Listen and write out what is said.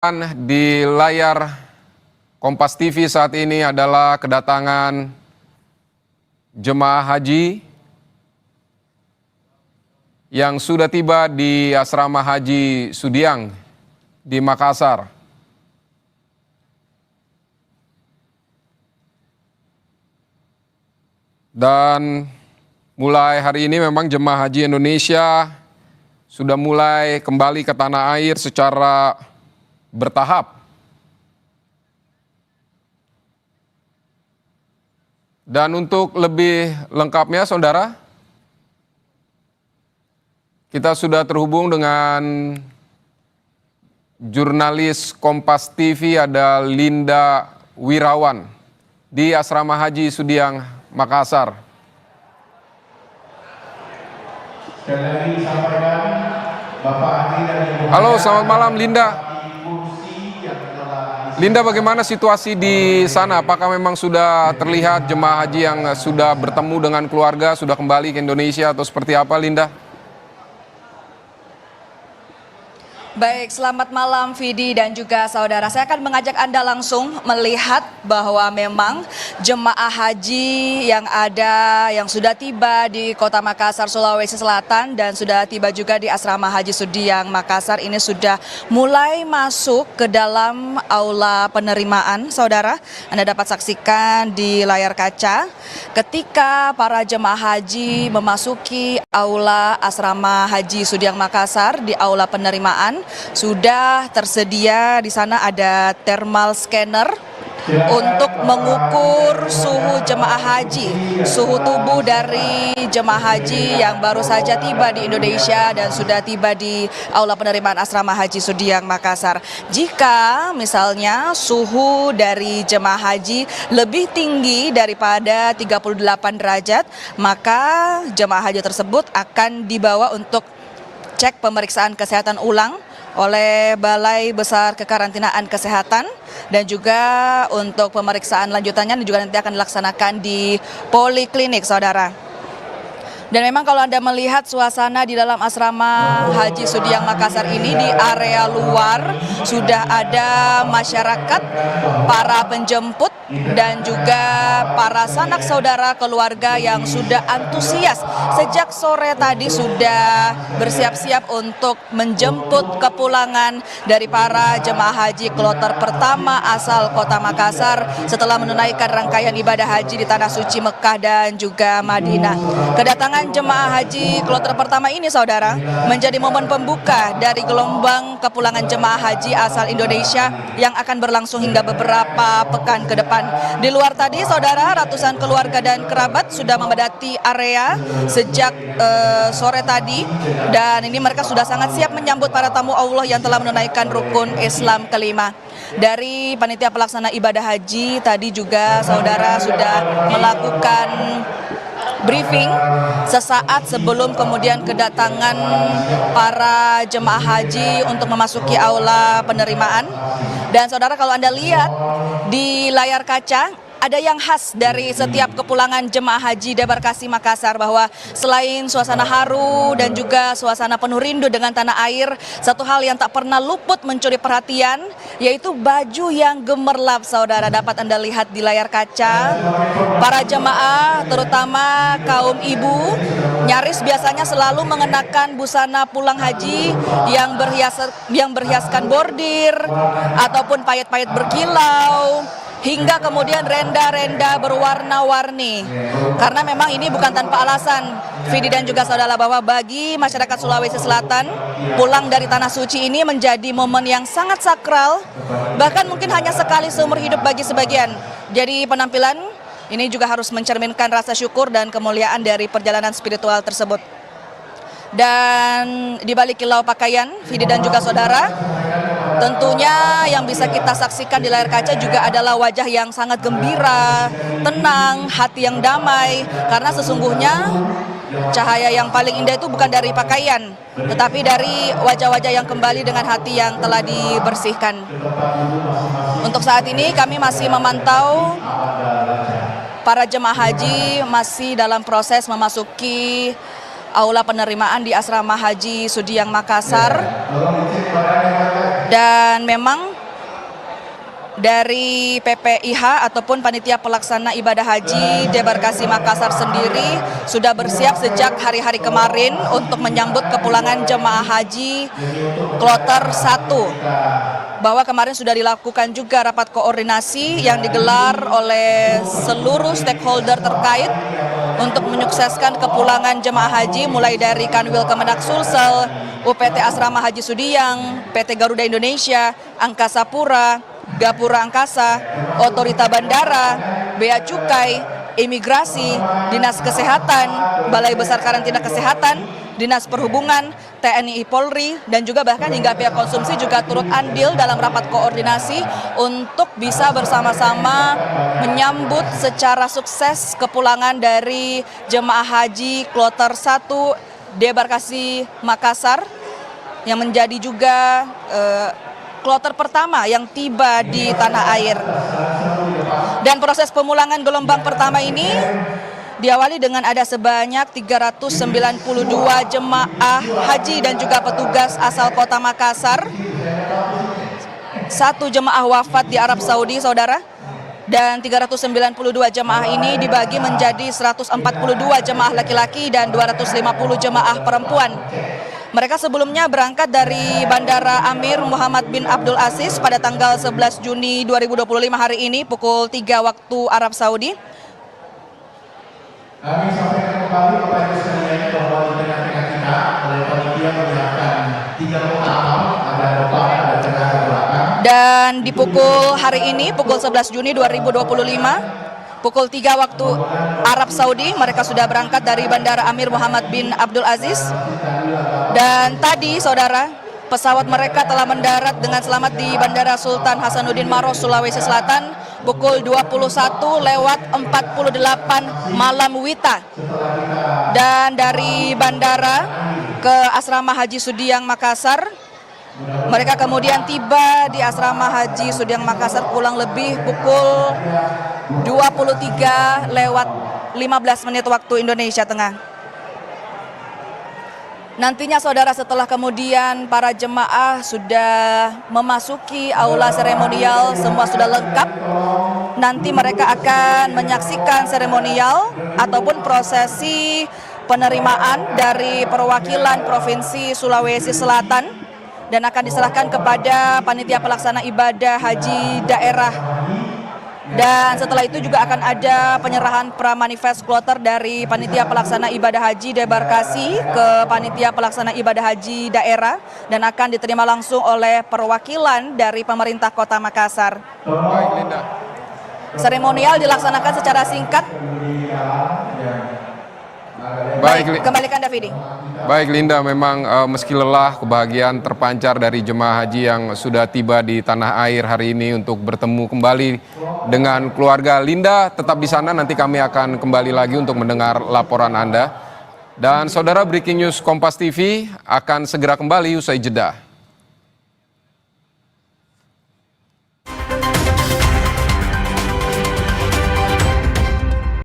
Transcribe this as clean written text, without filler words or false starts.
Di layar Kompas TV saat ini adalah kedatangan jemaah haji yang sudah tiba di Asrama Haji Sudiang di Makassar. Dan mulai hari ini memang jemaah haji Indonesia sudah mulai kembali ke tanah air secara bertahap. Dan untuk lebih lengkapnya, saudara, kita sudah terhubung dengan jurnalis Kompas TV, ada Linda Wirawan di Asrama Haji Sudiang, Makassar. Halo, selamat malam Linda. Linda, bagaimana situasi di sana? Apakah memang sudah terlihat jemaah haji yang sudah bertemu dengan keluarga, sudah kembali ke Indonesia atau seperti apa, Linda? Baik, selamat malam Vidi dan juga saudara. Saya akan mengajak Anda langsung melihat bahwa memang jemaah haji yang sudah tiba di Kota Makassar, Sulawesi Selatan dan sudah tiba juga di Asrama Haji Sudiang, Makassar ini sudah mulai masuk ke dalam aula penerimaan, saudara. Anda dapat saksikan di layar kaca ketika para jemaah haji memasuki aula Asrama Haji Sudiang Makassar di aula penerimaan. Sudah tersedia di sana ada thermal scanner untuk mengukur suhu jemaah haji, suhu tubuh dari jemaah haji yang baru saja tiba di Indonesia dan sudah tiba di aula penerimaan Asrama Haji Sudiang Makassar. Jika misalnya suhu dari jemaah haji lebih tinggi daripada 38 derajat, maka jemaah haji tersebut akan dibawa untuk cek pemeriksaan kesehatan ulang oleh Balai Besar Kekarantinaan Kesehatan, dan juga untuk pemeriksaan lanjutannya juga nanti akan dilaksanakan di poliklinik, saudara. Dan memang kalau Anda melihat suasana di dalam Asrama Haji Sudiang Makassar ini, di area luar sudah ada masyarakat, para penjemput dan juga para sanak saudara keluarga yang sudah antusias sejak sore tadi sudah bersiap-siap untuk menjemput kepulangan dari para jemaah haji kloter pertama asal Kota Makassar setelah menunaikan rangkaian ibadah haji di Tanah Suci Mekah dan juga Madinah. Kedatangan jemaah haji kloter pertama ini, saudara, menjadi momen pembuka dari gelombang kepulangan jemaah haji asal Indonesia yang akan berlangsung hingga beberapa pekan ke depan. Di luar tadi, saudara, ratusan keluarga dan kerabat sudah memadati area sejak sore tadi, dan ini mereka sudah sangat siap menyambut para tamu Allah yang telah menunaikan rukun Islam kelima. Dari panitia pelaksana ibadah haji tadi juga, saudara, sudah melakukan briefing sesaat sebelum kemudian kedatangan para jemaah haji untuk memasuki aula penerimaan. Dan saudara, kalau Anda lihat di layar kaca, ada yang khas dari setiap kepulangan jemaah haji debarkasi Makassar, bahwa selain suasana haru dan juga suasana penuh rindu dengan tanah air, satu hal yang tak pernah luput mencuri perhatian yaitu baju yang gemerlap, saudara. Dapat Anda lihat di layar kaca, para jemaah terutama kaum ibu nyaris biasanya selalu mengenakan busana pulang haji yang berhiaskan bordir ataupun payet-payet berkilau, hingga kemudian renda-renda berwarna-warni. Karena memang ini bukan tanpa alasan, Vidi dan juga saudara, bahwa bagi masyarakat Sulawesi Selatan, pulang dari Tanah Suci ini menjadi momen yang sangat sakral, bahkan mungkin hanya sekali seumur hidup bagi sebagian. Jadi penampilan ini juga harus mencerminkan rasa syukur dan kemuliaan dari perjalanan spiritual tersebut. Dan di balik kilau pakaian, Vidi dan juga saudara, tentunya yang bisa kita saksikan di layar kaca juga adalah wajah yang sangat gembira, tenang, hati yang damai. Karena sesungguhnya cahaya yang paling indah itu bukan dari pakaian, tetapi dari wajah-wajah yang kembali dengan hati yang telah dibersihkan. Untuk saat ini kami masih memantau para jemaah haji masih dalam proses memasuki aula penerimaan di Asrama Haji Sudiang Makassar. Dan memang dari PPIH ataupun Panitia Pelaksana Ibadah Haji Debarkasi Makassar sendiri sudah bersiap sejak hari-hari kemarin untuk menyambut kepulangan jemaah haji kloter 1. Bahwa kemarin sudah dilakukan juga rapat koordinasi yang digelar oleh seluruh stakeholder terkait untuk menyukseskan kepulangan jemaah haji mulai dari Kanwil Kemenak Sulsel, UPT Asrama Haji Sudiang, PT Garuda Indonesia, Angkasa Pura, Gapura Angkasa, Otorita Bandara, Bea Cukai, Imigrasi, Dinas Kesehatan, Balai Besar Karantina Kesehatan, Dinas Perhubungan, TNI Polri, dan juga bahkan hingga pihak konsumsi juga turut andil dalam rapat koordinasi untuk bisa bersama-sama menyambut secara sukses kepulangan dari jemaah haji kloter 1 Debarkasi Makassar yang menjadi juga kloter pertama yang tiba di tanah air. Dan proses pemulangan gelombang pertama ini diawali dengan ada sebanyak 392 jemaah haji dan juga petugas asal kota Makassar. 1 jemaah wafat di Arab Saudi, saudara. Dan 392 jemaah ini dibagi menjadi 142 jemaah laki-laki dan 250 jemaah perempuan. Mereka sebelumnya berangkat dari Bandara Amir Muhammad bin Abdul Aziz pada tanggal 11 Juni 2025 hari ini pukul 3 waktu Arab Saudi. Kami sampaikan kembali kepada sekalian bahwa di tengah-tengah kita oleh panitia menyiapkan 3 kapal, ada depan, ada tengah, ada belakang. Dan di pukul hari ini, pukul 11 Juni 2025, pukul 3 waktu Arab Saudi, mereka sudah berangkat dari Bandara Amir Muhammad bin Abdul Aziz. Dan tadi, saudara, pesawat mereka telah mendarat dengan selamat di Bandara Sultan Hasanuddin Maros, Sulawesi Selatan, pukul 21:48 malam WITA. Dan dari bandara ke Asrama Haji Sudiang Makassar, mereka kemudian tiba di Asrama Haji Sudiang Makassar kurang lebih pukul 23:15 waktu Indonesia Tengah. Nantinya saudara, setelah kemudian para jemaah sudah memasuki aula seremonial, semua sudah lengkap, nanti mereka akan menyaksikan seremonial ataupun prosesi penerimaan dari perwakilan Provinsi Sulawesi Selatan dan akan diserahkan kepada Panitia Pelaksana Ibadah Haji Daerah. Dan setelah itu juga akan ada penyerahan pramanifest kloter dari Panitia Pelaksana Ibadah Haji Debarkasi ke Panitia Pelaksana Ibadah Haji Daerah dan akan diterima langsung oleh perwakilan dari pemerintah Kota Makassar. Baik, Linda. Seremonial dilaksanakan secara singkat. Baik, kembalikan Davidi. Baik Linda, memang meski lelah, kebahagiaan terpancar dari jemaah haji yang sudah tiba di tanah air hari ini untuk bertemu kembali dengan keluarga. Linda tetap di sana, nanti kami akan kembali lagi untuk mendengar laporan Anda. Dan saudara, Breaking News Kompas TV akan segera kembali usai jeda.